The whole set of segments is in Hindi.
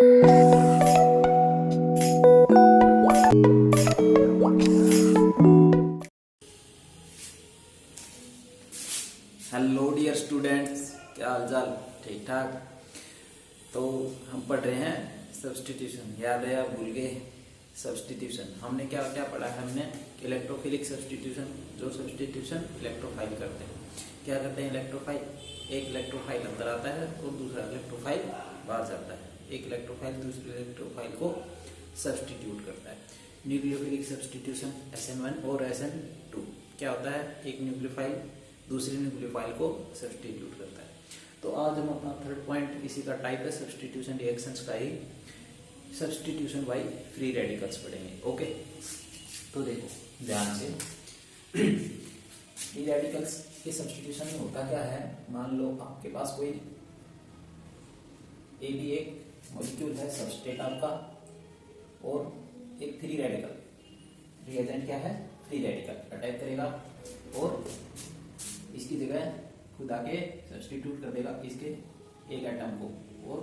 हेलो डियर स्टूडेंट्स, क्या हाल चाल? ठीक ठाक। तो हम पढ़ रहे हैं सब्स्टिट्यूशन। याद है, आप भूल गए? सब्स्टिट्यूशन हमने क्या क्या पढ़ा है? हमने इलेक्ट्रोफिलिक सब्स्टिट्यूशन, जो सब्स्टिट्यूशन इलेक्ट्रोफाइल करते हैं। क्या करते हैं इलेक्ट्रोफाइल? एक इलेक्ट्रोफाइल अंदर आता है और दूसरा इलेक्ट्रोफाइल बाहर जाता है। एक इलेक्ट्रोफाइल दूसरे इलेक्ट्रोफाइल को सब्स्टिट्यूट करता है। न्यूक्लियोफिलिक सब्स्टिट्यूशन SN1 और SN2। क्या होता है? एक न्यूक्लियोफाइल दूसरी न्यूक्लियोफाइल को सब्स्टिट्यूट करता है। तो आज हम अपना थर्ड पॉइंट इसी का टाइप है सब्स्टिट्यूशन रिएक्शंस का ही, सब्स्टिट्यूशन बाय फ्री रेडिकल्स पढ़ेंगे। ओके, तो देखो ध्यान से। फ्री रेडिकल्स के सब्स्टिट्यूशन में होता क्या है? मान लो आपके पास कोई ए भी एक मॉलिक्यूल है, सबस्ट्रेट आपका, और एक फ्री रेडिकल रिएजेंट क्या है? फ्री रेडिकल अटैक करेगा और इसकी जगह खुद आके सब्स्टिट्यूट कर देगा इसके एक एटम को, और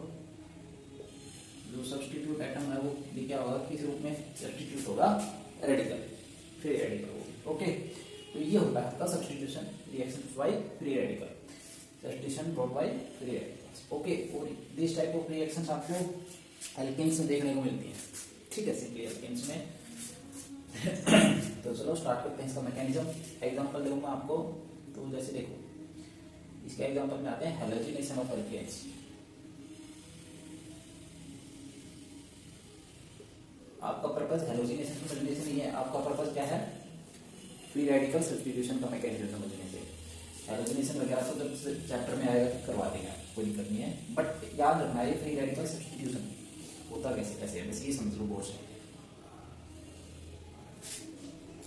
जो सब्स्टिट्यूट एटम है वो भी क्या होगा? किस रूप में सब्स्टिट्यूट होगा? रेडिकल, फ्री रेडिकल होगा। ओके, तो ये होता है आपका substitution reaction by free radical, substitution brought by free radicals. Okay, और दिस टाइप ऑफ रिएक्शंस आपको एल्केन्स में देखने को मिलती हैं। ठीक है, सिंपली एल्केन्स में। तो चलो स्टार्ट करते हैं इसका मैकेनिज्म। एग्जांपल दूंगा आपको। तो जैसे देखो, इसका एग्जांपल में आते हैं हैलोजिनेशन ऑफ एल्केन्स। आपका पर्पस हैलोजिनेशन समझने से नहीं है, आपका पर्पस क्या है? फ्री रेडिकल सब्स्टिट्यूशन का मैकेनिज्म समझने से। हैलोजिनेशन वगैरह तो जब चैप्टर में आएगा तो करवा देंगे, कोई दिक्कत नहीं है। बट याद रखना है फ्री रेडिकल सब्स्टिट्यूशन होता कैसे है, बस ये समझ लो बोर्ड से।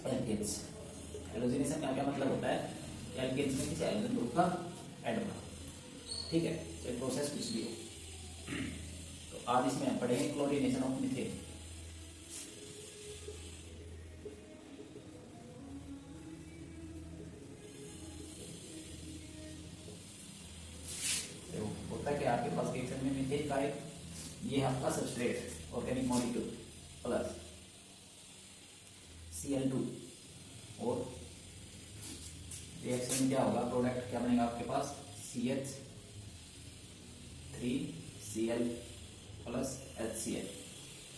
एल्केन्स, हैलोजिनेशन का क्या मतलब होता है? एल्केन्स में किसी हाइड्रोजन ग्रुप का ऐड होना। ठीक है, तो प्रोसेस कुछ भी हो। तो आज इसमें हम पढ़ेंगे क्लोरीनेशन ऑफ मीथेन। तो होता क्या, आपके पास रिएक्शन में मीथेन का एक ये आपका substrate organic molecule plus Cl2, और रिएक्शन में क्या होगा? प्रोडक्ट क्या बनेगा आपके पास? CH3Cl plus HCl।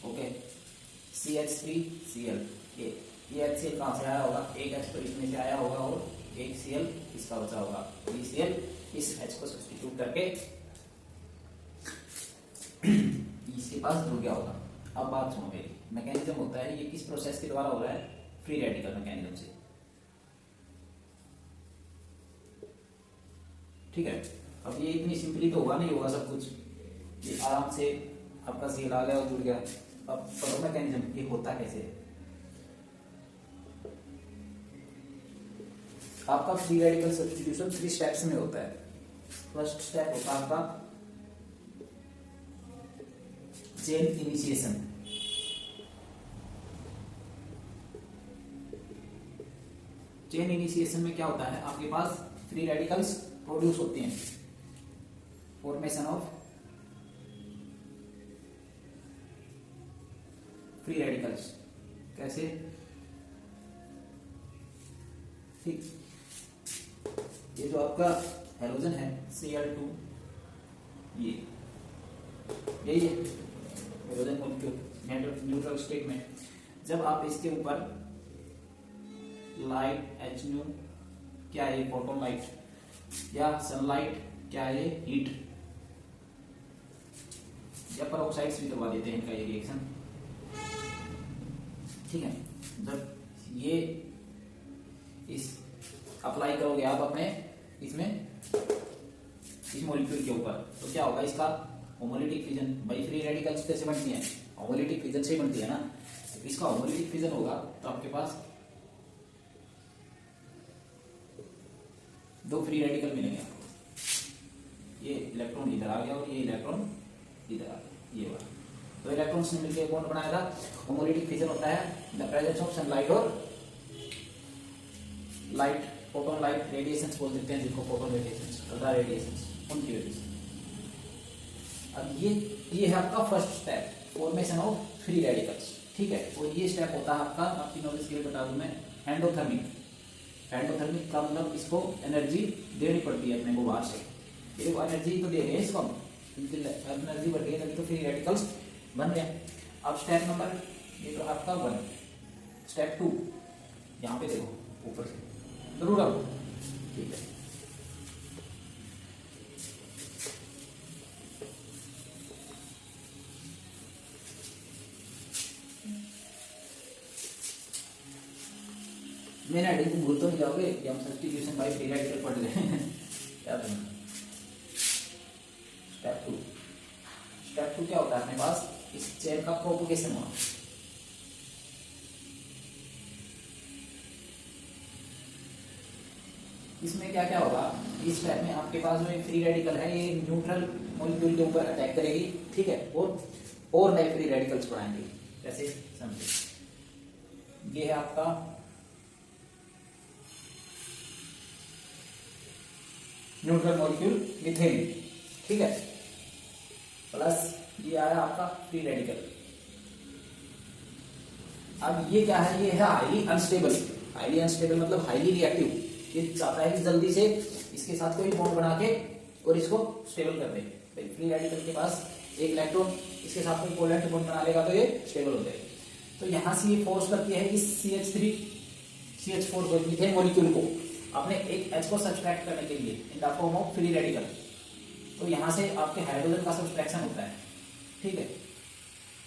Okay, CH3Cl, ये HCl कहाँ से आया होगा? एक H तो इसमें से आया होगा और एक Cl इसका बचा होगा। ये Cl इस H को सब्स्टिट्यूट करके इसके पास जुड़ गया होगा। अब बात सुनो मेरी। मैकेनिज्म होता है, ये किस प्रोसेस के द्वारा हो रहा है? फ्री रेडिकल मैकेनिज्म से। ठीक है, अब ये इतनी सिंपली तो होगा नहीं, होगा सब कुछ। ये आराम से आपका सील आ गया और जुड़ गया। अब पढ़ो मैकेनिज्म, ये होता कैसे है? आपका फ्री रेडिकल सब्स्टिट्यूशन 3 स्टेप्स में होता है। फर्स्ट स्टेप होता है आपका चेन इनिशिएशन। चेन इनिशिएशन में क्या होता है? आपके पास फ्री रेडिकल्स प्रोड्यूस होती हैं। फॉर्मेशन ऑफ फ्री रेडिकल्स कैसे? ठीक, ये जो आपका हैलोजन है Cl2, ये यही है हैलोजन मॉलिक्यूल न्यूट्रल स्टेट में। जब आप इसके ऊपर लाइट Hnu, क्या है? फोटोन लाइट, या सनलाइट, क्या है? हीट, या पेरोक्साइड्स भी करवा देते हैं इनका ये रिएक्शन। ठीक है, जब ये इस अप्लाई करोगे आप अपने इसमें इस मॉलिक्यूल के ऊपर, तो क्या होगा? इसका homolytic fission by free radicals कैसे बनती है? होमोलिटिक फिजन से ही बनती है ना। तो इसका होमोलिटिक फिजन होगा तो आपके पास 2 फ्री रेडिकल मिलेंगे आपको। ये इलेक्ट्रॉन इधर आ गया और ये इलेक्ट्रॉन इधर आ गया, ये वाला। तो इलेक्ट्रॉन्स ने मिलकर बॉन्ड बनाएगा। होमोलिटिक फिजन होता है द प्रेजेंस ऑफ सनलाइट और लाइट, फोटोन लाइट रेडिएशंस बोल देते हैं जिनको, फोटोन रेडिएशंस, अल्ट्रा रेडिएशंस, उनकी वजह से। अब ये है आपका first step, formation of free radicals, ठीक है। और ये स्टेप होता है आपका, आपकी नॉलेज के लिए बता दूं मैं, एंडोथर्मिक। एंडोथर्मिक का मतलब इसको एनर्जी देनी पड़ती है अपने को बाहर से, ये एनर्जी तो दे रहे हैं इसको, एनर्जी बढ़ गई तभी तो फ्री रेडिकल्स बन रहे हैं। अब स्टेप नंबर ये तो आपका 1, स्टेप 2 यहाँ पे देखो ऊपर से जरूर आओ, ठीक है। मेरा हेडिंग भूल तो नहीं जाओगे कि हम सब्स्टिट्यूशन बाय फ्री रेडिकल पढ़ रहे हैं क्या करना। स्टेप 2, स्टेप 2 क्या होता है अपने पास, इस चेयर का प्रोपगेशन होना। इसमें क्या क्या होगा, इस स्टेप में आपके पास जो फ्री रेडिकल है ये न्यूट्रल मॉलिक्यूल के ऊपर अटैक करेगी, ठीक है, और नए फ्री रेडिकल्स बनाएंगे। जैसे समझे, ये है आपका न्यूट्रल मॉलिक्यूल मिथेन, ठीक है, प्लस ये आया आपका फ्री रेडिकल। अब ये क्या है, ये है हाईली अनस्टेबल। हाईली अनस्टेबल मतलब हाईली रिएक्टिव, ये चाहता है कि जल्दी से इसके साथ कोई बॉन्ड बना के और इसको स्टेबल कर दे। भाई फ्री रेडिकल के पास एक इलेक्ट्रॉन इसके साथ कोई कोवेलेंट बॉन्ड बना लेगा तो ये स्टेबल हो जाएगा। तो यहां से ये फोर्स करती है कि CH4 मिथेन मॉलिक्यूल को अपने एक H को सब्सट्रैक्ट करने के लिए in the form of free radical. तो यहां से आपके हाइड्रोजन का सब्सट्रैक्शन होता है, ठीक है,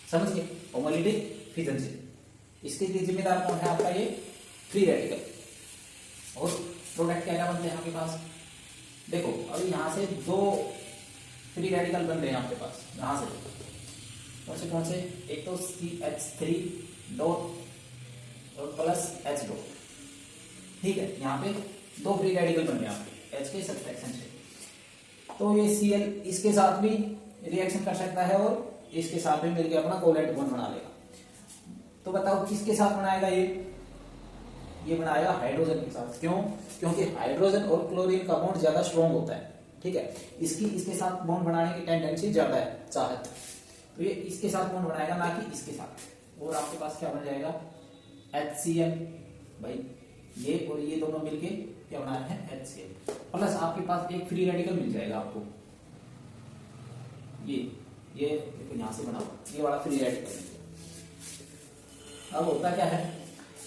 समझ गए, होमोलिटिक फिजन से। इसके लिए जिम्मेदार कौन है आपका, ये फ्री रेडिकल। और प्रोडक्ट क्या क्या बनते हैं आपके पास, देखो अभी यहां से 2 फ्री रेडिकल बन रहे हैं आपके पास, यहां से कौन से, एक तो CH3 डॉट और प्लस H डॉट, ठीक है, यहाँ पे 2 फ्री रेडिकल बन रहे हैं आपके H के सब्सट्रैक्शन से। तो ये Cl इसके साथ भी रिएक्शन कर सकता है और इसके साथ भी मिलकर अपना कोवेलेंट बॉन्ड बना लेगा। तो बताओ किसके साथ बनाएगा ये बनाएगा हाइड्रोजन के साथ। क्यों, क्योंकि हाइड्रोजन और क्लोरीन का बॉन्ड ज्यादा स्ट्रॉन्ग होता है, ठीक है, इसके साथ बॉन्ड बनाने की टेंडेंसी ज्यादा है, चाहत। तो ये इसके साथ बॉन्ड बनाएगा ना कि इसके साथ। और आपके पास क्या बन जाएगा, HCl, भाई ये और ये दोनों मिलके क्या बना रहे हैं, HCl, प्लस आपके पास एक फ्री रेडिकल मिल जाएगा आपको, ये यहां से बना ये वाला फ्री रेडिकल। अब होता क्या है,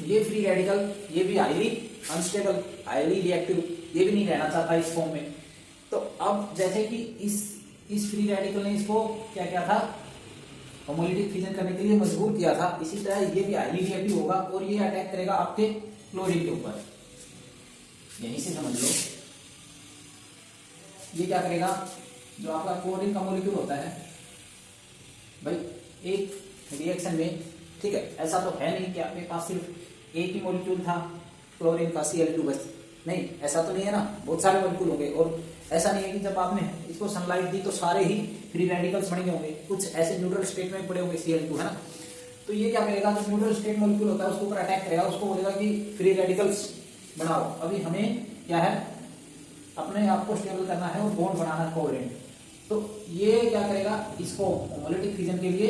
ये फ्री रेडिकल ये भी हाईली अनस्टेबल, हाईली रिएक्टिव, ये भी नहीं रहना चाहता इस फॉर्म में। तो अब जैसे कि इस फ्री रेडिकल ने इसको क्या किया था, होमोलिटिक फिजन करने के लिए मजबूर किया था, इसी तरह ये भी हाईली रिएक्टिव होगा और ये अटैक करेगा आपके क्लोरीन के ऊपर। यहीं से समझ लो, ये क्या करेगा, जो आपका क्लोरीन का मॉलिक्यूल होता है भाई, एक रिएक्शन में, ठीक है, ऐसा तो है नहीं कि आपके पास सिर्फ एक ही मॉलिक्यूल था क्लोरीन का Cl2 बस, नहीं, ऐसा तो नहीं है ना, बहुत सारे मॉलिक्यूल होंगे। और ऐसा नहीं है कि जब आपने इसको सनलाइट दी तो सारे ही फ्री रेडिकल्स बन गए होंगे, कुछ ऐसे न्यूट्रल स्टेट में पड़े होंगे Cl2, है ना। तो ये क्या करेगा, जो न्यूट्रल स्टेट मॉलिक्यूल होता है उसके ऊपर अटैक करेगा, उसको बोलेगा कि फ्री रेडिकल्स बनाओ। अभी हमें क्या है, अपने आप को स्टेबल करना है और बॉन्ड बनाना है कोवेलेंट। तो ये क्या करेगा, इसको होमोलिटिक फिजन के लिए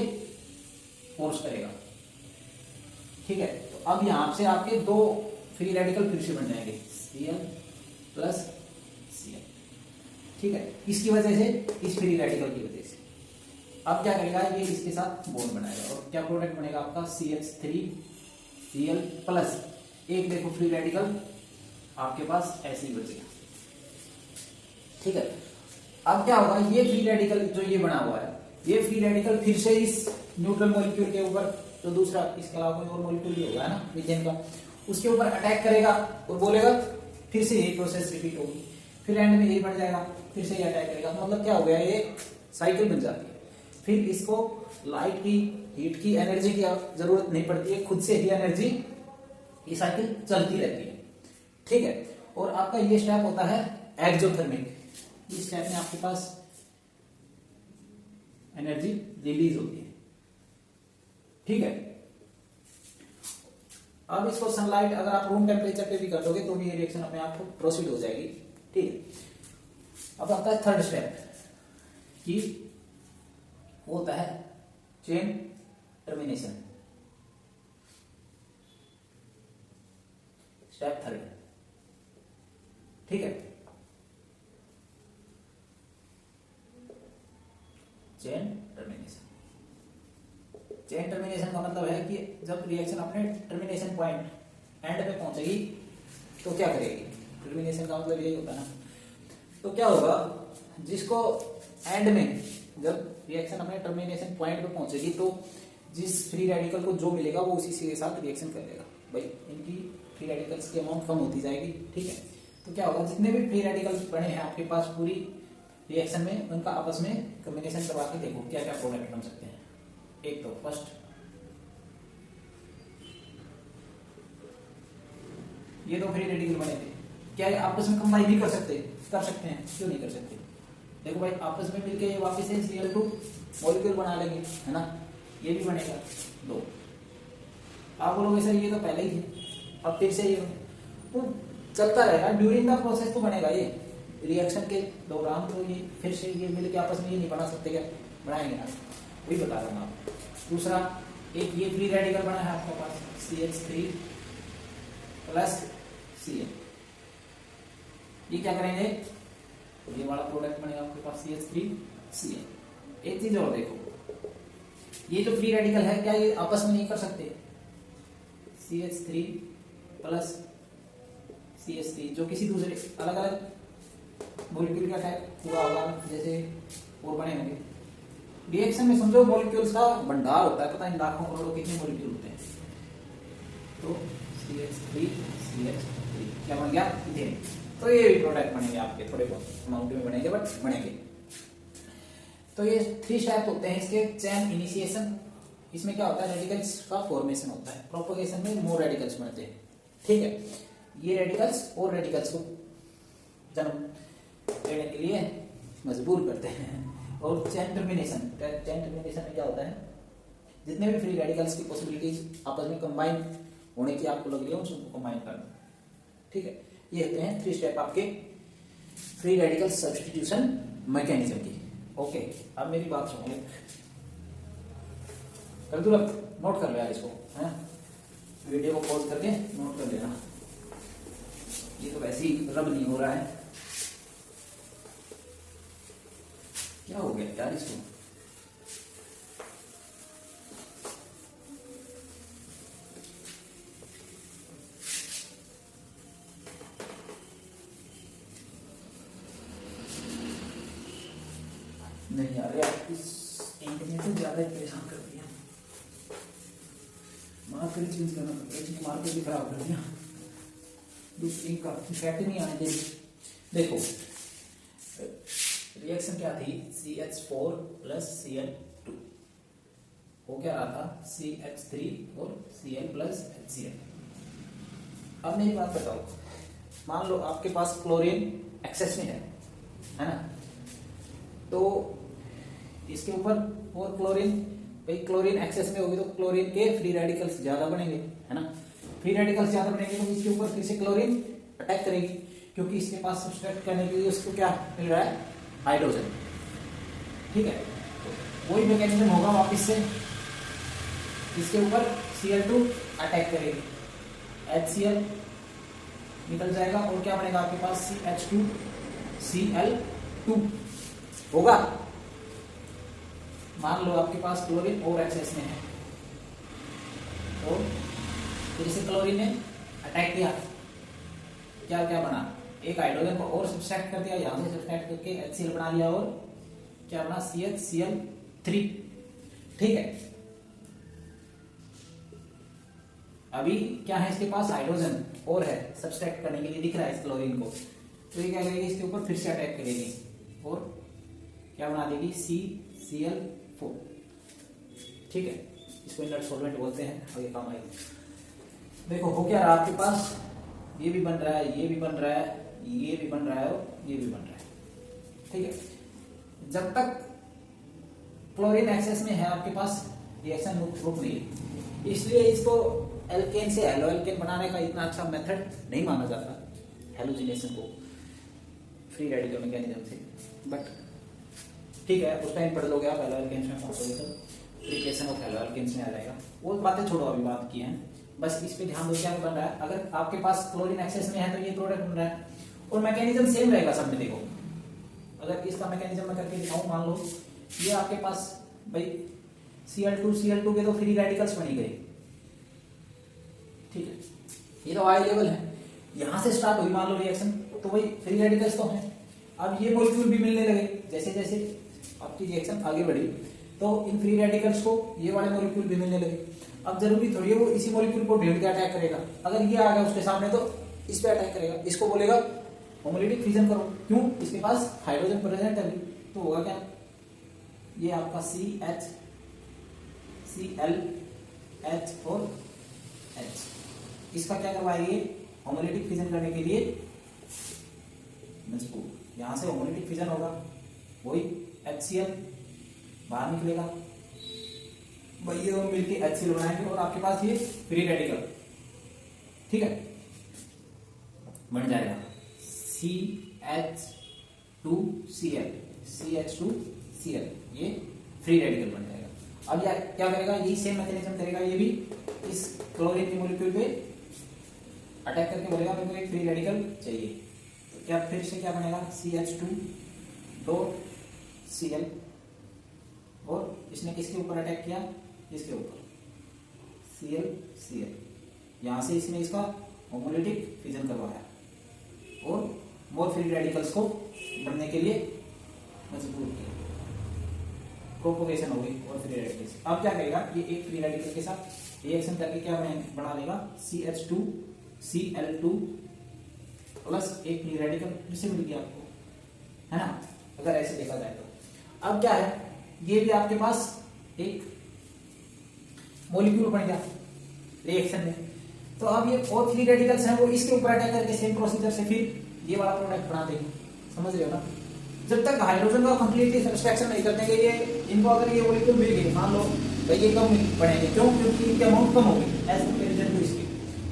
फोर्स करेगा, ठीक है। तो अब यहां से आपके 2 फ्री रेडिकल फिर से बन जाएंगे, Cl प्लस Cl, ठीक है, किसकी वजह से, इस फ्री रेडिकल की वजह से। अब क्या करेगा, ये इसके साथ बॉन्ड बनाएगा और क्या प्रोडक्ट बनेगा आपका, CH3 Cl प्लस एक देखो फ्री रेडिकल आपके पास ऐसे ही बचेगा, ठीक है। अब क्या होगा, ये फ्री रेडिकल जो ये बना हुआ है, ये फ्री रेडिकल फिर से इस न्यूट्रल मॉलिक्यूल के ऊपर, जो दूसरा इसके अलावा कोई और मॉलिक्यूल भी होगा ना मीथेन का, उसके ऊपर अटैक करेगा और बोलेगा, फिर से यही प्रोसेस रिपीट होगी, फिर एंड में यही बढ़ जाएगा, फिर से ये अटैक करेगा। मतलब क्या हो गया, ये साइकिल बन जाती है। फिर इसको लाइट की, हीट की, एनर्जी की जरूरत नहीं पड़ती है, खुद से ही एनर्जी, ये साइकिल चलती रहती है, ठीक है। और आपका ये स्टेप होता है एक्सोथर्मिक। इस स्टेप में आपके पास एनर्जी रिलीज होती है, ठीक है। अब इसको सनलाइट अगर आप रूम टेम्परेचर पे भी कर दोगे तो भी ये रिएक्शन अपने आप को प्रोसीड हो जाएगी, ठीक है। अब आता है थर्ड स्टेप कि वो होता है चेन टर्मिनेशन, स्टेप 3, ठीक है। चेन टर्मिनेशन, चेन टर्मिनेशन का मतलब है कि जब रिएक्शन अपने टर्मिनेशन पॉइंट एंड पे पहुंचेगी तो क्या करेगी। टर्मिनेशन का मतलब यही होता है ना। तो क्या होगा, जिसको एंड में जब रिएक्शन अपने टर्मिनेशन पॉइंट पे पहुंचेगी तो जिस फ्री रेडिकल को जो मिलेगा वो उसी के साथ रिएक्शन कर लेगा। भाई इनकी फ्री रेडिकल्स की अमाउंट कम होती जाएगी, ठीक है। तो क्या होगा, जितने भी फ्री रेडिकल्स बने हैं आपके पास पूरी रिएक्शन में, उनका आपस में कॉम्बिनेशन करवा के देखो क्या क्या प्रोडक्ट बन सकते हैं। एक तो फर्स्ट ये दो फ्री रेडिकल बने थे, क्या ये आपस में कंबाइन नहीं कर सकते हैं, क्यों नहीं कर सकते। देखो भाई आपस में मिलके ये वापस से Cl2 मॉलिक्यूल बना लेंगे, है ना, ये भी बनेगा 2। आप बोलोगे सर ये तो पहले ही थे, अब फिर से ये तो चलता रहेगा, ड्यूरिंग द प्रोसेस तो बनेगा ये रिएक्शन के दौरान। तो ये फिर से ये मिलके आपस में ये नहीं बना सकते, क्या बनाएंगे ना, वही बता रहा हूँ आप। दूसरा एक ये फ्री रेडिकल बना है आपके पास CH3 प्लस Cl, ये क्या करेंगे, ये वाला प्रोडक्ट बनेगा आपके पास CH3Cl। एक चीज और देखो, ये जो फ्री रेडिकल है क्या ये आपस में नहीं कर सकते, CH3 प्लस CH3 जो किसी दूसरे अलग अलग मॉलिक्यूल का अटैक हुआ होगा, जैसे और बने होंगे रिएक्शन में, समझो मॉलिक्यूल्स का भंडार होता है, पता नहीं लाखों करोड़ों कितने मॉलिक्यूल होते हैं। तो CH3CH3 क्या बन गया, इथेन। तो ये भी प्रोडक्ट बनेंगे आपके, थोड़े बहुत अमाउंट में बनेंगे बट बनेंगे। तो ये 3 स्टेप होते हैं इसके। चेन इनिशिएशन, इसमें क्या होता है, रेडिकल्स का फॉर्मेशन होता है। प्रोपगेशन में मोर रेडिकल्स बनते हैं, ठीक है। ये रेडिकल्स और रेडिकल्स को जन्म देने के लिए मजबूर करते हैं। और चेन टर्मिनेशन में क्या होता है, जितने भी फ्री रेडिकल्स की पॉसिबिलिटीज आपस में कंबाइन होने की आपको लग रही है उसको कंबाइन करना, ठीक है। ये होते हैं 3 स्टेप आपके फ्री रेडिकल सब्स्टिट्यूशन मैकेनिज्म की। ओके, अब मेरी बात सुनो, कर दो, नोट कर लिया इसको, है वीडियो को पॉज करके नोट कर लेना। ये तो वैसे ही रब नहीं हो रहा है, क्या हो गया यार इसको। नहीं यार इस इंक ने तो ज्यादा परेशान कर दिया, मार्कर चेंज करना पड़ेगा, मार्कर भी खराब कर दिया, इंक का इफेक्ट नहीं आने दे। देखो रिएक्शन क्या थी, CH4 प्लस Cl2 हो क्या रहा था, CH3 और Cl प्लस HCl। अब मेरी बात बताओ, मान लो आपके पास क्लोरीन एक्सेस में है ना, तो इसके ऊपर और क्लोरीन, भाई क्लोरीन एक्सेस में होगी तो क्लोरीन के फ्री रेडिकल्स ज्यादा बनेंगे, है ना। फ्री रेडिकल्स ज्यादा बनेंगे तो इसके ऊपर फिर से क्लोरीन अटैक करेगी, क्योंकि इसके पास सब्सट्रैक्ट करने के लिए उसको क्या मिल रहा है, हाइड्रोजन, ठीक है। तो वही मैकेनिज्म होगा, वापस से इसके ऊपर Cl2 अटैक करेगी, HCl निकल जाएगा और क्या बनेगा आपके पास, CH2Cl2 होगा। मान लो आपके पास क्लोरीन और एक्सेस में है, और फिर से क्लोरीन ने अटैक किया, क्या क्या बना, एक हाइड्रोजन को और सब्सट्रैक्ट कर दिया, यहां से सब्सट्रैक्ट करके HCl बना लिया, और क्या बना, CHCl3, ठीक है। अभी क्या है इसके पास, हाइड्रोजन और है सब्सट्रैक्ट करने के लिए, दिख रहा है इस क्लोरीन को, तो ये क्या करेगी, इसके ऊपर फिर से अटैक करेगी और क्या बना देगी, CCl4, ठीक है। इसको इनर्ट सॉल्वेंट बोलते हैं, आगे काम आएगी। देखो हो क्या रहा आपके पास, ये भी बन रहा है, ये भी बन रहा है, ये भी बन रहा है और ये भी बन रहा है, ठीक है। जब तक क्लोरीन एक्सेस में है आपके पास रिएक्शन रुक नहीं है, इसलिए इसको एल्केन से हेलो एल्केन बनाने का इतना अच्छा मेथड नहीं माना जाता, हेलोजिनेशन को फ्री रेडिकल मैकेनिज्म से। बट ठीक है, उस टाइम पढ़ लोगे आप एल्केन्स में कंपोजिशन, रिएक्शन ऑफ एल्केन्स में आ जाएगा। वो बातें छोड़ो, अभी बात की है, बस इस पे ध्यान दो क्या बन रहा है। अगर आपके पास क्लोरीन एक्सेस में है तो ये प्रोडक्ट बन रहा है और मैकेनिज्म सेम रहेगा सब में। देखो अगर इसका मैकेनिज्म मैं करके दिखाऊं, मान लो ये आपके पास भाई Cl2 के तो फ्री रेडिकल्स बनी गए, ठीक है, ये तो हाई लेवल है, यहां से स्टार्ट हुई मान लो रिएक्शन, तो भाई फ्री रेडिकल्स तो हैं। अब ये मॉलिक्यूल भी मिलने लगे, जैसे जैसे आपकी रिएक्शन आगे बढ़ी तो इन फ्री रेडिकल्स को ये वाले मॉलिक्यूल भी मिलने लगे। अब जरूरी थोड़ी है वो इसी मॉलिक्यूल को ढूंढ के अटैक करेगा, अगर ये आ गया उसके सामने तो इस पे अटैक करेगा, इसको बोलेगा होमोलिटिक फिजन करो, क्यों, इसके पास हाइड्रोजन प्रेजेंट है, तो होगा क्या, ये आपका CH Cl H और H, इसका क्या करवाएंगे, होमोलिटिक फिजन करने के लिए मजबूर, यहां से होमोलिटिक फिजन होगा, वही HCl बाहर निकलेगा, वही ये मिलके HCl बनाएंगे और आपके पास ये फ्री रेडिकल, ठीक है, बन जाएगा CH2Cl, ये फ्री रेडिकल बन जाएगा। अब या क्या करेगा, यही सेम मैकेनिज्म करेगा, ये भी इस क्लोरीन के मॉलिक्यूल पे अटैक करके बोलेगा मेरे को एक फ्री रेडिकल चाहिए, तो क्या फिर से क्या बनेगा, CH2.Cl, और इसने किसके ऊपर अटैक किया, इसके ऊपर Cl, यहां से इसने इसका होमोलिटिक फिजन करवाया और मोर फ्री रेडिकल्स को बनने के लिए मजबूर किया, प्रोपोगेशन हो गई और फ्री रेडिकल्स। अब क्या करेगा, ये एक फ्री रेडिकल के साथ रिएक्शन करके क्या बना लेगा, CH2Cl2 प्लस एक फ्री रेडिकल फिर से मिल गया आपको, है ना, अगर ऐसे देखा जाए तो। अब क्या है, ये भी आपके पास एक मॉलिक्यूल बन गया रिएक्शन में, तो अब ये और फ्री रेडिकल्स हैं वो इसके ऊपर अटैक करके सेम प्रोसीजर से फिर ये वाला प्रोडक्ट बना देंगे, समझ रहे हो ना। जब तक हाइड्रोजन का कंप्लीटली सब्सट्रैक्शन नहीं करने के लिए इनको अगर ये मॉलिक्यूल मिल गए, मान लो भाई ये कम बढ़ेंगे, क्यों, क्योंकि इनकी अमाउंट कम होगी एज कंपैरिजन टू इसकी,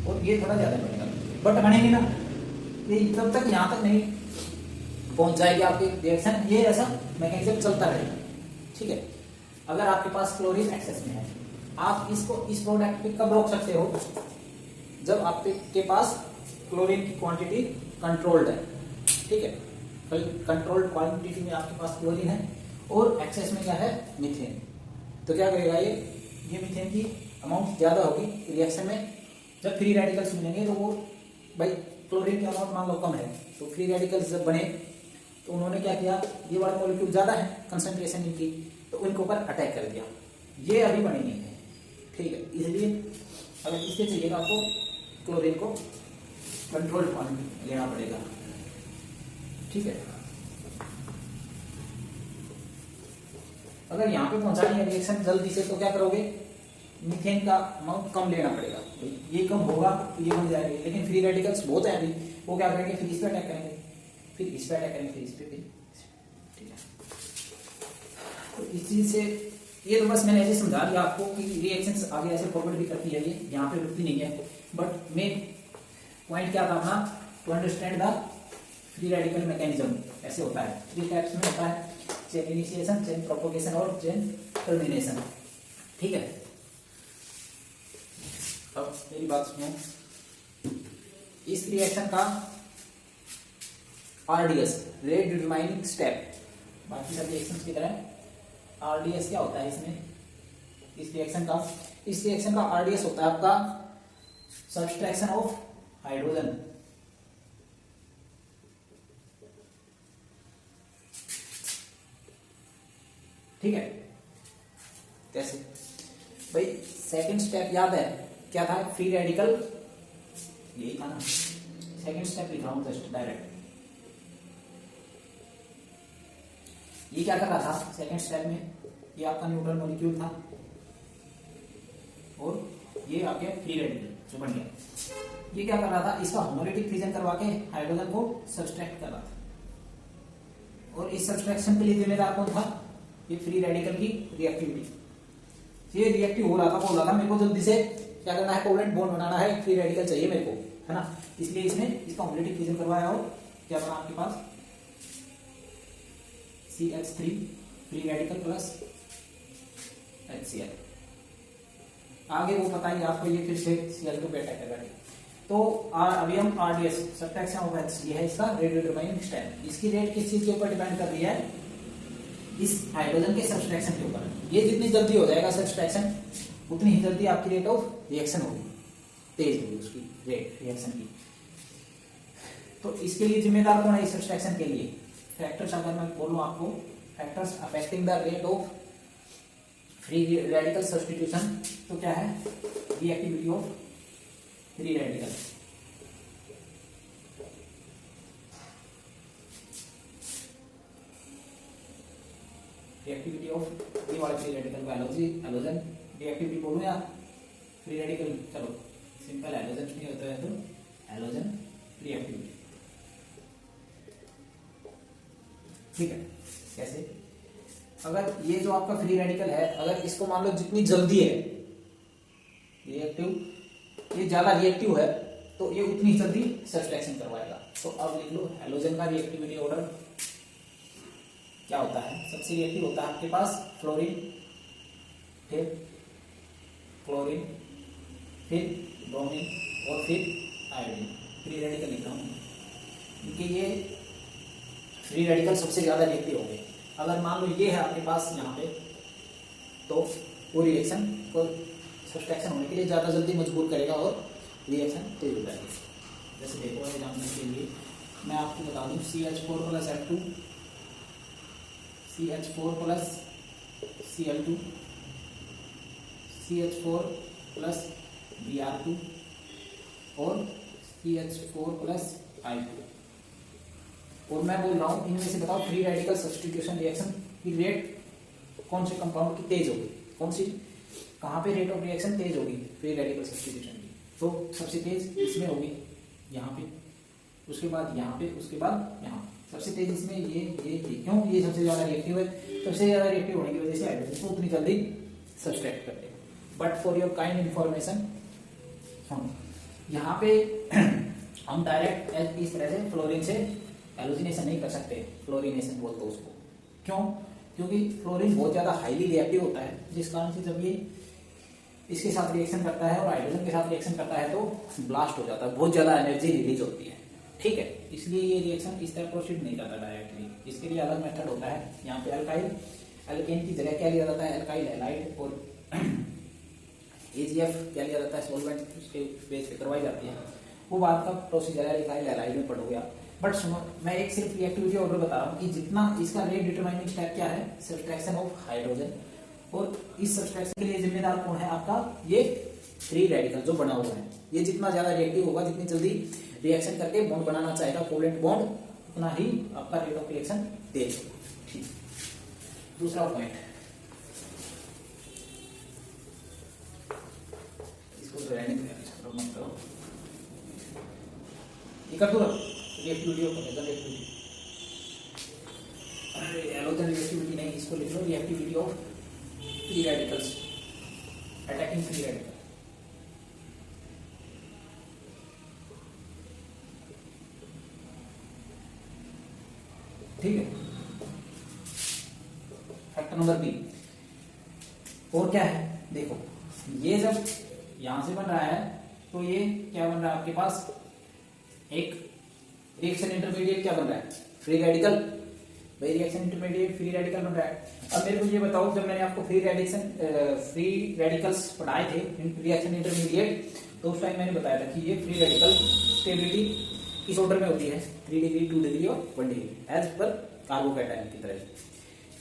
और ये थोड़ा ज्यादा बढ़ेगा, बट बढ़ेंगे ना, ये तब तक यहाँ तक नहीं पहुंच जाएगी आपकी रिएक्शन, ये ऐसा मैकेनिज्म चलता रहेगा, ठीक है। अगर आपके पास क्लोरीन एक्सेस में है, आप इसको इस प्रोडक्ट पे कब रोक सकते हो, जब आपके पास क्लोरीन की क्वांटिटी कंट्रोल्ड है, ठीक है, कंट्रोल्ड क्वांटिटी में आपके पास क्लोरीन है और एक्सेस में क्या है, मीथेन, तो क्या करेगा ये मीथेन की अमाउंट ज्यादा होगी रिएक्शन में, जब फ्री रेडिकल्स मिलेंगे तो वो भाई क्लोरीन की अमाउंट मान लो कम है, तो फ्री रेडिकल्स जब बने तो उन्होंने क्या किया, ये वाला मॉलिक्यूल ज्यादा है कंसंट्रेशन इनकी, तो उनके ऊपर अटैक कर दिया, ये अभी बनी नहीं है, ठीक है, इसलिए अगर इससे चाहिए तो आपको क्लोरीन को कंट्रोल्ड क्वांटिटी लेना पड़ेगा, ठीक है। अगर यहाँ पे पहुंचानी है रिएक्शन जल्दी से तो क्या करोगे, मीथेन का अमाउंट कम लेना पड़ेगा, ये कम होगा तो ये बन जाएगा, लेकिन फ्री रेडिकल्स बहुत है अभी, वो क्या करेंगे, फिर इस पे अटैक करेंगे, फिर इस पे अटैक करेंगे, फिर इस पे, ठीक है। तो इस चीज से ये तो बस मैंने ऐसे समझा दिया आपको कि रिएक्शंस आगे ऐसे फॉरवर्ड भी करती है, ये यहाँ पे रुकती नहीं है, बट मेन पॉइंट क्या था अपना, to understand the free radical mechanism, ऐसे होता है, 3 टाइप्स में होता है, चेन इनिशिएशन, चेन प्रोपोगेशन और चेन टर्मिनेशन, ठीक है। अब मेरी बात सुनो, इस रिएक्शन का RDS, रेट डिटरमाइनिंग स्टेप, बाकी सब रिएक्शंस की तरह RDS क्या होता है इसमें, इस रिएक्शन का RDS होता है आपका सब्सट्रैक्शन ऑफ हाइड्रोजन, ठीक है। कैसे भाई, सेकंड स्टेप याद है क्या था, फ्री रेडिकल, यही था ना, सेकंड स्टेप लिख रहा हूं जस्ट डायरेक्ट, ये क्या कर रहा था सेकंड स्टेप में, ये आपका न्यूट्रल मॉलिक्यूल था और ये आपके फ्री रेडिकल जो बन गया, ये क्या कर रहा था, इसका होमोलिटिक फिजन करवा के हाइड्रोजन को सब्सट्रैक्ट कर रहा था, और इस सब्सट्रैक्शन के लिए जिम्मेदार कौन था, ये फ्री रेडिकल की रिएक्टिविटी, ये रिएक्टिव हो रहा था, बोल रहा था मेरे को जल्दी से क्या करना है, कोवेलेंट बॉन्ड बनाना है, फ्री रेडिकल चाहिए मेरे को, है ना, इसलिए इसने इसका होमोलिटिक फिजन करवाया और क्या बना आपके पास CH3 free radical plus HCl। आगे वो पता ही आपको, ये फिर से Cl2 पे अटैक करेगा। तो अभी हम RDS सब्ट्रैक्शन ऑफ H ये है इसका रेट डिटरमाइनिंग स्टेप। इसकी रेट किस चीज के ऊपर डिपेंड कर रही है? इस हाइड्रोजन के सब्सट्रैक्शन के ऊपर। ये जितनी जल्दी हो जाएगा सब्सट्रैक्शन, उतनी ही जल्दी आपकी रेट ऑफ रिएक्शन होगी, तेज होगी उसकी रेट रिएक्शन की। तो इसके लिए जिम्मेदार कौन है इस सब्सट्रैक्शन के लिए? फैक्टर्स अगर मैं बोलूं आपको, factors affecting the rate of free radical substitution, तो क्या है? Reactivity of free radical, reactivity of ये वाले फ्री रेडिकल को हैलोजन रिएक्टिविटी बोलूं या फ्री रेडिकल, चलो सिंपल हैलोजन नहीं होता है तो हैलोजन रिएक्टिविटी। ठीक है, कैसे? अगर ये जो आपका फ्री रेडिकल है, अगर इसको मान लो जितनी जल्दी है रिएक्टिव, ये ज्यादा रिएक्टिव है, तो ये उतनी जल्दी सब्सट्रैक्शन करवाएगा। तो अब लिख लो हैलोजन का रिएक्टिविटी ऑर्डर क्या होता है? सबसे रिएक्टिव होता है आपके पास फ्लोरीन, फिर क्लोरीन, फिर ब्रोमीन और फिर आयोडीन। फ्री रेडिकल लिख रहा हूँ क्योंकि ये फ्री रेडिकल सबसे ज्यादा रिएक्टिव होंगे। अगर मान लो ये है आपके पास यहाँ पे, तो वो रिएक्शन को सब्सट्रैक्शन होने के लिए ज्यादा जल्दी मजबूर करेगा और रिएक्शन तेज हो जाएगी। जैसे देखो एग्जाम्पल के लिए मैं आपको बता दूं, CH4 plus F2, CH4 plus Cl2, CH4 plus Br2 और CH4 प्लस I2। और मैं बोल रहा हूं इनमें से बताओ फ्री रेडिकल सब्स्टिट्यूशन रिएक्शन की रेट कौन से कंपाउंड की तेज होगी? कौन सी, कहां पे रेट ऑफ रिएक्शन तेज होगी फ्री रेडिकल सब्स्टिट्यूशन की? तो सबसे तेज इसमें होगी, यहाँ पे, उसके बाद यहाँ पे, उसके बाद यहाँ। सबसे तेज इसमें ये क्यों? ये सबसे ज्यादा रिएक्टिव है। सबसे ज्यादा रिएक्टिव होने की वजह से हाइड्रोजन को उतनी जल्दी सब्सट्रैक्ट करते हैं। But for your kind information, यहाँ पे हम डायरेक्ट इस तरह से फ्लोरीन से हैलोजिनेशन नहीं कर सकते, फ्लोरिनेशन बोलते हैं उसको। क्यों? क्योंकि फ्लोरीन बहुत ज्यादा हाईली रिएक्टिव होता है, जिस कारण से जब ये इसके साथ रिएक्शन करता है और हाइड्रोजन के साथ रिएक्शन करता है तो ब्लास्ट हो जाता है, बहुत ज्यादा एनर्जी रिलीज होती है। ठीक है, इसलिए ये रिएक्शन इस तरह प्रोसीड नहीं करता डायरेक्टली। इसके लिए अलग मेथड होता है। यहाँ पे अल्काइल एल्केन की जगह क्या लिया जाता है? अल्काइल हैलाइड और AgF क्या लिया जाता है? सॉल्वेंट उसके बेस पे करवाई जाती है। वो बात का प्रोसीजर है, अल्काइल हैलाइड में पढ़ोगे आप। बट सुनो, मैं एक सिर्फ रिएक्टिविटी ऑर्डर बता रहा हूँ कि जितना इसका रेट डिटरमाइनिंग स्टेप क्या है? Subtraction of hydrogen. और इस सब्सट्रैक्शन के लिए जिम्मेदार कौन है आपका? ये फ्री रेडिकल जो बना हुआ है। ये जितना ज्यादा रिएक्टिव होगा, जितनी जल्दी रिएक्शन करके बॉन्ड बनाना चाहेगा, कोवेलेंट बॉन्ड, उतना ही आपका रेट ऑफ रिएक्शन तेज होगा। ठीक, दूसरा पॉइंट, इसको तो रहने दो, मत करो, ये कर दो reactivity of reactivity, halogen reactivity नहीं, इसको लिख लो reactivity of free radicals, attacking free radical. ठीक है, फैक्टर नंबर बी। और क्या है? देखो, ये जब यहां से बन रहा है तो ये क्या बन रहा है आपके पास? एक रिएक्शन इंटरमीडिएट क्या बन रहा है? Free radical. भाई रिएक्शन इंटरमीडिएट फ्री रेडिकल बन रहा है। अब मेरे को ये बताओ, जब मैंने आपको फ्री रेडिकल्स पढ़ाए थे, रिएक्शन इंटरमीडिएट, तो उस टाइम मैंने बताया था कि ये फ्री रेडिकल स्टेबिलिटी किस ऑर्डर में होती है? 3 डिग्री, 2 डिग्री और 1 डिग्री, एज पर कार्बोकैटायन की तरह।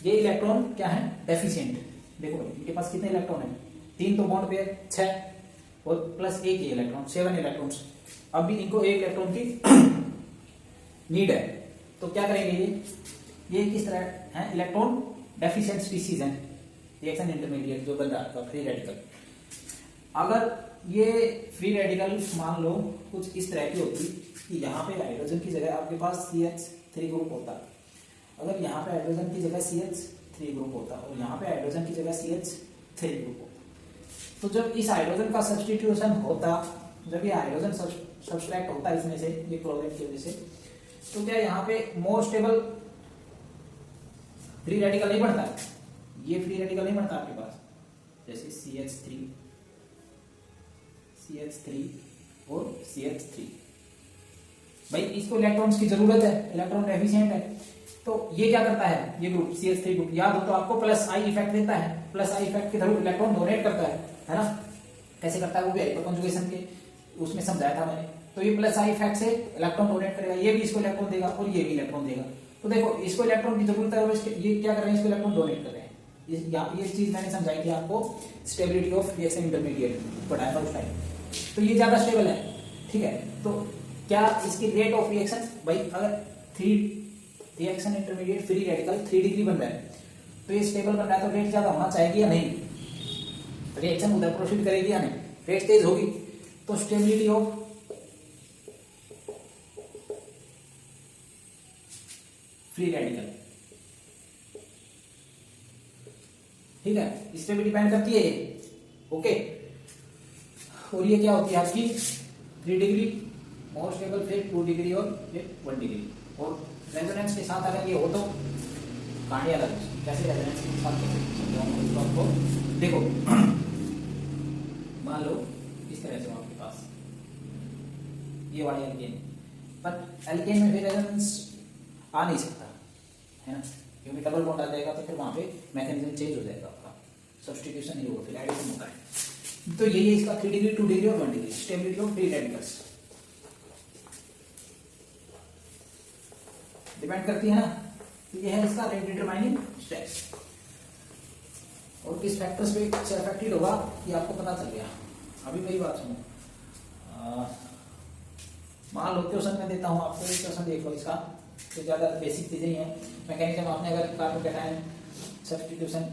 ये इलेक्ट्रॉन क्या है? डेफिशिएंट। देखो इनके पास कितने इलेक्ट्रॉन है? 3 तो बॉन्ड पेयर 6 और प्लस 1 ही इलेक्ट्रॉन, 7 इलेक्ट्रॉन्स। अब भी इनको 1 इलेक्ट्रॉन की नीड है, तो क्या करेंगे? ये किस तरह है? इलेक्ट्रॉन डेफिशिएंट स्पीसीज है, रिएक्शन इंटरमीडिएट जो बन रहा है फ्री रेडिकल। अगर ये फ्री रेडिकल मान लो कुछ इस तरह की होती कि यहाँ पे हाइड्रोजन की जगह आपके पास CH3 ग्रुप होता, अगर यहाँ पे हाइड्रोजन की जगह CH3 ग्रुप होता और यहाँ पे हाइड्रोजन की जगह CH3 ग्रुप होता, तो जब इस हाइड्रोजन का सब्स्टिट्यूशन होता, जब ये हाइड्रोजन सब्सट्रैक्ट होता है इसमें से, ये क्लोरीन की वजह से, तो क्या यहाँ पे मोर स्टेबल फ्री रेडिकल नहीं बनता, ये फ्री रेडिकल नहीं बनता आपके पास, जैसे CH3 और CH3, भाई इसको इलेक्ट्रॉन्स की जरूरत है, इलेक्ट्रॉन एफिशिएंट है, तो ये क्या करता है, ये ग्रुप CH3 ग्रुप, याद हो तो आपको प्लस आई इफेक्ट देता है, प्लस आई इफेक्ट के थ्रू इलेक्ट्रॉन डोनेट करता है ना, कैसे करता है वो भी हाइपर कंजुगेशन के उसमें समझाया था मैंने। तो ये प्लस आई इफेक्ट से इलेक्ट्रॉन डोनेट करेगा, ये भी इसको इलेक्ट्रॉन देगा और ये भी इलेक्ट्रॉन देगा। तो देखो इसको इलेक्ट्रॉन की जरूरत है और ये क्या कर रहे हैं, इसको इलेक्ट्रॉन डोनेट कर रहे हैं। ये चीज मैंने समझाई थी आपको, स्टेबिलिटी ऑफ रिएक्शन इंटरमीडिएट पढ़ाया था उस टाइम। तो ये ज्यादा स्टेबल है, ठीक है। तो क्या इसकी रेट ऑफ रिएक्शन, भाई अगर 3 reaction intermediate free radical 3 degree बन रहा है तो ये स्टेबल बन रहा है, तो रेट ज्यादा होना चाहिए या नहीं, रिएक्शन उधर प्रोसीड करेगी या नहीं, रेट तेज होगी, तो स्टेबिलिटी ऑफ फ्री रेडिकल, ठीक है, इस पे भी डिपेंड करती है ये, ओके। और ये क्या होती है आपकी 3 डिग्री मोर स्टेबल, फिर 2 डिग्री और फिर 1 डिग्री। और रेजोनेंस के साथ अगर ये हो तो कहानी अलग है, कैसे रेजोनेंस के साथ कैसे आपको देखो मान लो इस तरह से आपके पास ये वाली एल्केन, पर एल्केन में भी रेजोनेंस आ नहीं सकता है ना, क्योंकि डबल बॉन्ड आ जाएगा तो फिर वहां पे मैकेनिज्म चेंज हो जाएगा आपका, सब्स्टिट्यूशन नहीं होगा, फिर एडिशन होता है। तो यही है इसका 3 डिग्री 2 डिग्री और 1 degree stability of free radicals, depend करती है ना। तो ये है इसका रेट डिटरमाइनिंग स्टेप्स, और किस फैक्टर्स पे अफेक्टेड होगा ये आपको पता चल गया। अभी मेरी बात सुनो, मान लो क्वेश्चन में देता हूं आपको, एक क्वेश्चन देख लो इसका, तो ज्यादा बेसिक चीजें ही है। मैकेनिज्म आपने अगर carbon cation substitution,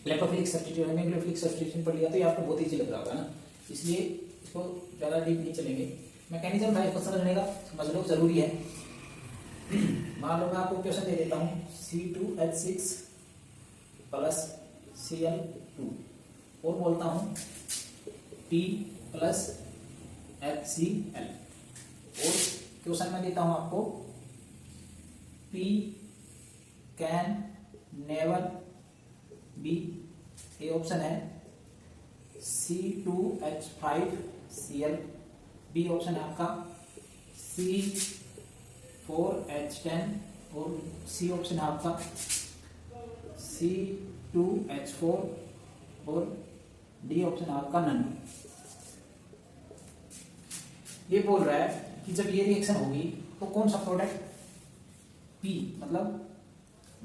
electrophilic substitution, nucleophilic substitution पढ़ लिया तो ये आपको बहुत ईजी लग रहा होगा ना, इसलिए इसको ज्यादा डीप नहीं चलेंगे। मैकेनिज्म था इसको समझने का, समझ लो जरूरी है। मान लो मैं आपको क्वेश्चन दे देता हूं C2H6 प्लस Cl2 और बोलता हूं P प्लस HCl, और क्वेश्चन में देता हूं आपको P कैन नेवर बी, ये ऑप्शन है, C2H5Cl बी ऑप्शन है आपका, C4H10 और सी ऑप्शन है आपका C2H4 और डी ऑप्शन है आपका नन। ये बोल रहा है कि जब ये रिएक्शन होगी तो कौन सा प्रोडक्ट P, मतलब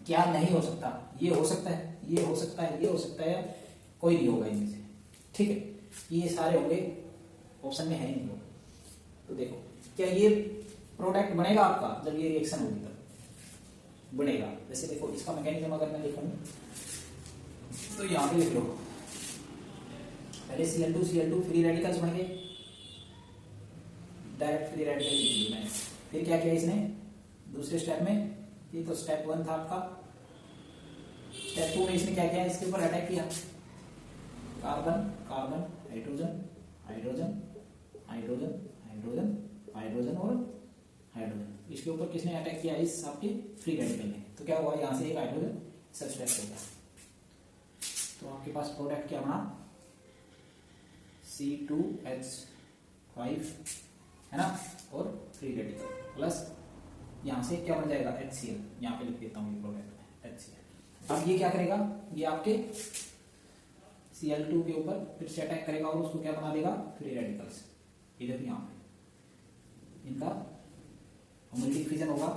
क्या नहीं हो सकता, ये हो सकता है, ये हो सकता है, ये हो सकता है, कोई नहीं होगा इनमें से, ठीक है, ये सारे होंगे ऑप्शन में है ही नहीं होगा। तो देखो क्या ये प्रोडक्ट बनेगा आपका, जब ये रिएक्शन होगी तब बनेगा। जैसे देखो इसका मैकेनिज्म अगर मैं देखूं तो यहां पे लिख लो, पहले Cl2 फ्री रेडिकल्स बन गए, डायरेक्ट फ्री रेडिकल लिख दिए मैंने। फिर क्या किया इसने दूसरे स्टेप में, ये तो स्टेप 1 था आपका, स्टेप 2 में इसने क्या किया, इसके ऊपर अटैक किया, carbon carbon hydrogen hydrogen hydrogen hydrogen hydrogen और हाइड्रोजन, इसके ऊपर किसने अटैक किया, इस आपके फ्री रेडिकल ने। तो क्या हुआ, यहां से एक हाइड्रोजन सब्सट्रैक्ट हो गया, तो आपके पास प्रोडक्ट क्या बना, C2H5 है ना, और फ्री रेडिकल प्लस यहां से क्या बन जाएगा HCl, यहां पे लिख देता हूं ये प्रोडक्ट HCl। अब ये क्या करेगा, ये आपके Cl2 के ऊपर फिर से अटैक करेगा और उसको क्या बना देगा, फ्री रेडिकल्स, इधर यहां पे इनका होमोलिटिक फिजन होगा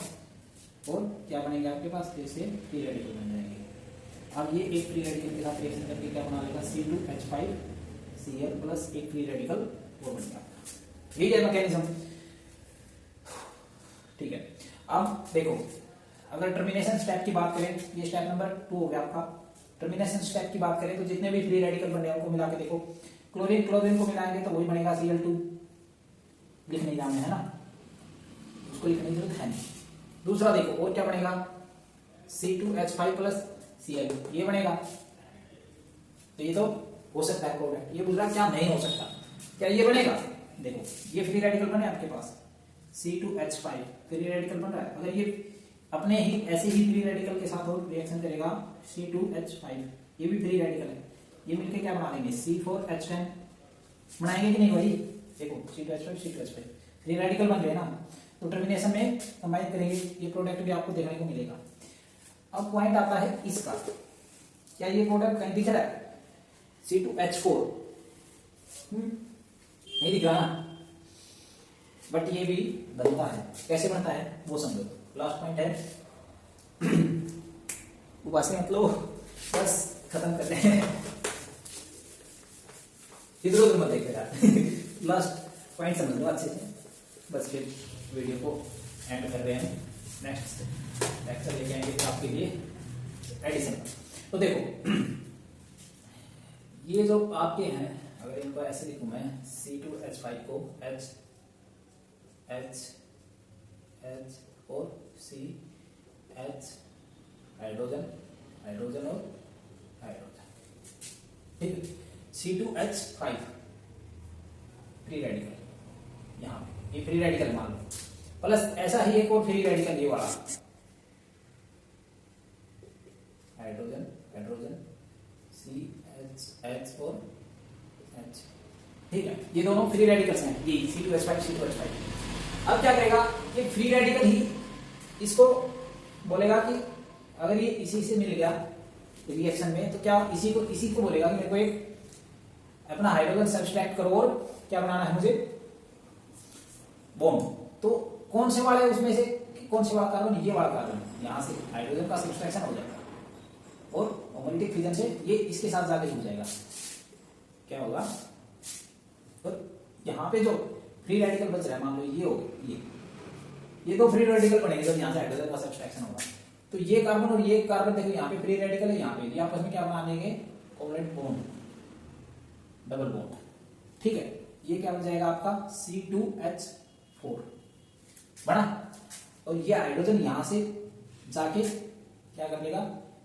और क्या बनेगा आपके पास, फिर से फ्री रेडिकल बन जाएंगे। अब ये एक फ्री रेडिकल के साथ रिएक्शन करके क्या बना लेगा, C2H5Cl प्लस एक फ्री रेडिकल वो बन गया, यही है मैकेनिज्म, ठीक है। अब देखो अगर टर्मिनेशन स्टेप की बात करें, ये स्टेप नंबर 2 हो गया आपका। टर्मिनेशन स्टेप की बात करें तो जितने भी फ्री रेडिकल बने हैं उनको मिला के देखो, क्लोरीन क्लोरीन को मिलाएंगे तो वही बनेगा Cl2, लिख नहीं जाना है ना, उसको लिखने की जरूरत है नहीं। दूसरा देखो और क्या बनेगा, C2H5 प्लस Cl, ये बनेगा, तो ये तो हो सकता है प्रोडक्ट, ये दूसरा क्या नहीं हो सकता, क्या ये बनेगा, देखो ये फ्री रेडिकल बने आपके पास C2H5 फ्री रेडिकल बन रहा है, अगर ये अपने ही ऐसे ही फ्री रेडिकल के साथ और रिएक्शन करेगा C2H5, ये भी फ्री रेडिकल है, ये मिलके क्या बना देंगे C4H10 बनाएंगे कि नहीं भाई? देखो C2H5 C2H5 फ्री रेडिकल बन गए ना, तो टर्मिनेशन में कंबाइन करेंगे, ये प्रोडक्ट भी आपको देखने को मिलेगा। अब पॉइंट आता है इसका, क्या ये प्रोडक्ट कहीं दिख रहा है? C2H4 नहीं दिख रहा ना, बट ये भी बनता है। कैसे बनता है वो समझो। लास्ट पॉइंट है उबासे मतलब बस खत्म करते हैं, इधर उधर मत देखते यार लास्ट पॉइंट समझ लो अच्छे से, बस फिर वीडियो को एंड कर रहे हैं। नेक्स्ट लेक्चर लेके आएंगे आपके लिए एडिशन। तो देखो ये जो आपके हैं, अगर इनको ऐसे लिखूं मैं C2H5 को H और CH हाइड्रोजन हाइड्रोजन और हाइड्रोजन, ठीक है। C2H5 फ्री रेडिकल, यहाँ पे ये फ्री रेडिकल मान लो, प्लस ऐसा ही एक और फ्री रेडिकल ये वाला हाइड्रोजन हाइड्रोजन CH और H, ठीक है। ये दोनों फ्री रेडिकल्स हैं, ये C2H5 C2H5। अब क्या करेगा ये फ्री रेडिकल ही इसको बोलेगा कि अगर ये इसी से मिल गया रिएक्शन में, तो क्या इसी को बोलेगा कि मेरे को एक अपना हाइड्रोजन सब्सट्रैक्ट करो और क्या बनाना है मुझे बॉन्ड। तो कौन से वाले उसमें से कौन से वाला कार्बन? ये वाला कार्बन, यहां से हाइड्रोजन का सब्सट्रैक्शन हो जाएगा और होमोलिटिक फिजन से ये इसके साथ जाके जुड़ जाएगा। क्या होगा? और यहाँ पे जो फ्री रेडिकल बच रहा है, मान लो ये हो ये दो फ्री रेडिकल बनेंगे जब यहाँ से हाइड्रोजन का सब्सट्रैक्शन होगा। तो ये कार्बन और ये कार्बन देखो, यहाँ पे फ्री रेडिकल है, यहाँ पे ये आपस में क्या बना देंगे कोवलेंट बॉन्ड, डबल बॉन्ड, ठीक है। ये क्या बन जाएगा आपका C2H4 बना, और ये हाइड्रोजन यहां से जाके क्या कर लेगा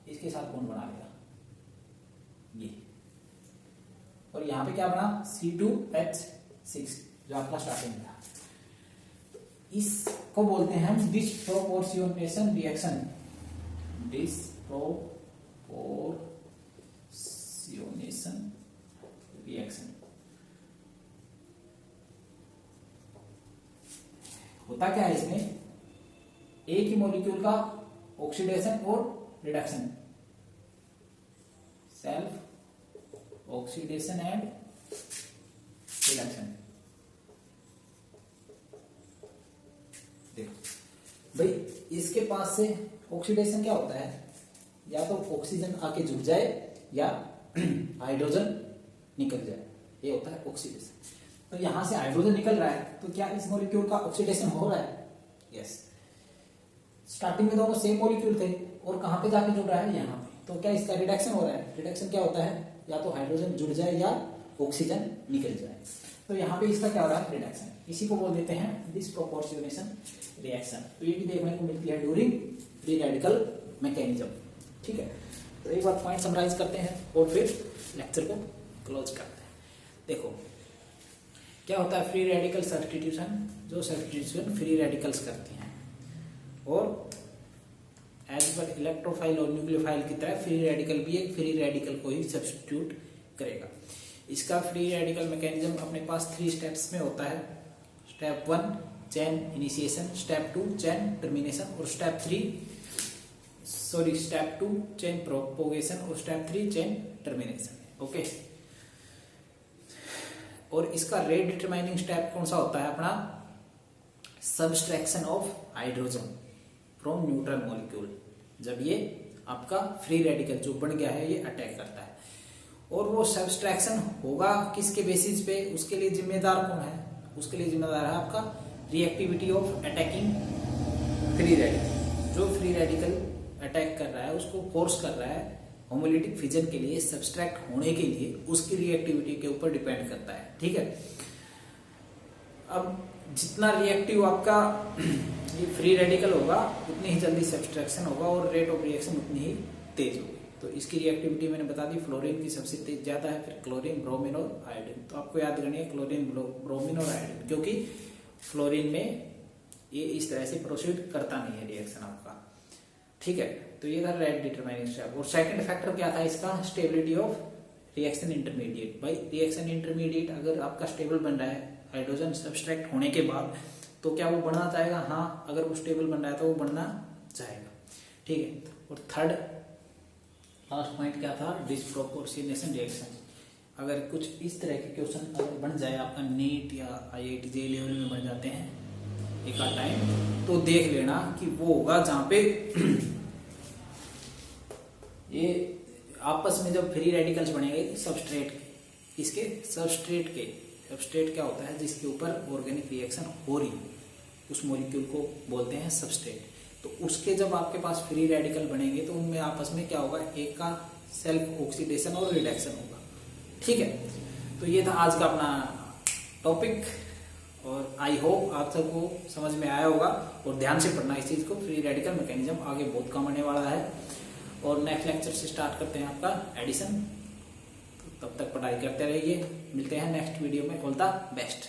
इसके साथ बॉन्ड बना लेगा ये, और यहां पे क्या बना C2H6 जो आपका स्टार्टिंग था। तो इसको बोलते हैं हम डिसप्रोपोर्शनेशन रिएक्शन, डिसप्रोपोर्शनेशन रिएक्शन। होता क्या है इसमें, एक ही मॉलिक्यूल का ऑक्सीडेशन और reduction, self oxidation and reduction. देखो भाई इसके पास से ऑक्सीडेशन क्या होता है, या तो ऑक्सीजन आके जुड़ जाए या हाइड्रोजन निकल जाए, ये होता है ऑक्सीडेशन। तो यहां से हाइड्रोजन निकल रहा है, तो क्या इस मॉलिक्यूल का ऑक्सीडेशन हो रहा है? यस। स्टार्टिंग में दोनों सेम मॉलिक्यूल थे और कहां पे जाके जुड़ रहा है यहाँ पे, तो क्या इसका रिडक्शन हो रहा है? रिडक्शन क्या होता है, या तो हाइड्रोजन जुड़ जाए या ऑक्सीजन निकल जाए। तो यहाँ पे इसका क्या हो रहा है रिडक्शन, इसी को बोल देते हैं डिसप्रोपोर्शनेशन रिएक्शन। तो ये भी देखने को मिलती है ड्यूरिंग फ्री रेडिकल मैकेनिज्म, ठीक है। तो एक बार पॉइंट समराइज करते हैं और फिर लेक्चर को क्लोज करते हैं। देखो क्या होता है फ्री रेडिकल सब्स्टिट्यूशन, जो सब्स्टिट्यूशन फ्री रेडिकल्स करते हैं, और एज पर इलेक्ट्रोफाइल और न्यूक्लियोफाइल की तरह फ्री रेडिकल भी एक फ्री रेडिकल को ही सब्स्टिट्यूट करेगा। इसका फ्री रेडिकल मैकेनिज्म अपने पास 3 स्टेप्स में होता है। Step 1 chain initiation, step 2 chain termination, और स्टेप 2 चेन प्रोपोगेशन, और स्टेप 3 चेन टर्मिनेशन। ओके, और इसका रेट डिटरमाइनिंग स्टेप कौन सा होता है अपना? Subtraction of hydrogen from neutral molecule, जब ये आपका फ्री रेडिकल जो बन गया है ये अटैक करता है। और वो सब्सट्रैक्शन होगा किसके बेसिस पे, उसके लिए जिम्मेदार कौन है? उसके लिए जिम्मेदार है आपका reactivity of attacking free radical. जो फ्री रेडिकल अटैक कर रहा है उसको फोर्स कर रहा है होमोलिटिक फिजन के लिए, सब्सट्रैक्ट होने के लिए, उसकी रिएक्टिविटी के ऊपर डिपेंड करता है, ठीक है। अब जितना रिएक्टिव आपका ये फ्री रेडिकल होगा उतनी ही जल्दी सब्सट्रैक्शन होगा और रेट ऑफ रिएक्शन उतनी ही तेज होगी। तो इसकी रिएक्टिविटी मैंने बता दी, फ्लोरीन की सबसे तेज ज्यादा है, फिर क्लोरीन, ब्रोमीन और आयोडीन। तो आपको याद करनी है क्लोरीन, ब्रोमीन और आयोडीन, क्योंकि फ्लोरीन में ये इस तरह से प्रोसीड करता नहीं है रिएक्शन आपका। ठीक है, तो ये था रेट डिटरमाइनिंग स्टेप। और सेकंड फैक्टर क्या था इसका, स्टेबिलिटी ऑफ रिएक्शन इंटरमीडिएट। भाई रिएक्शन इंटरमीडिएट अगर आपका स्टेबल बन रहा है हाइड्रोजन सब्सट्रैक्ट होने के बाद, तो क्या वो बढ़ना चाहेगा? हाँ, अगर वो स्टेबल बन रहा है तो वो बढ़ना चाहेगा। ठीक है, और थर्ड लास्ट पॉइंट क्या था, डिस्प्रोपोर्शनेशन रिएक्शन। अगर कुछ इस तरह के क्वेश्चन अगर बन जाए आपका नीट या IIT JEE लेवल में बन जाते हैं एक आध टाइम, तो देख लेना कि वो होगा जहां पे ये आपस में जब फ्री रेडिकल्स बनेंगे सबस्ट्रेट के, इसके सबस्ट्रेट क्या होता है, जिसके ऊपर ऑर्गेनिक रिएक्शन हो रही है, उस मॉलिक्यूल को बोलते हैं सबस्ट्रेट। तो उसके जब आपके पास फ्री रेडिकल बनेंगे तो उनमें आपस में क्या होगा, एक का सेल्फ ऑक्सीडेशन और रिडक्शन होगा। ठीक है, तो ये था आज का अपना टॉपिक, और आई होप आप सबको समझ में आया होगा। और ध्यान से पढ़ना इस चीज को, फ्री रेडिकल मैकेनिज्म आगे बहुत काम आने वाला है। और नेक्स्ट लेक्चर से स्टार्ट करते हैं आपका एडिशन। तो तब तक पढ़ाई करते रहिए, मिलते हैं नेक्स्ट वीडियो में। All the best.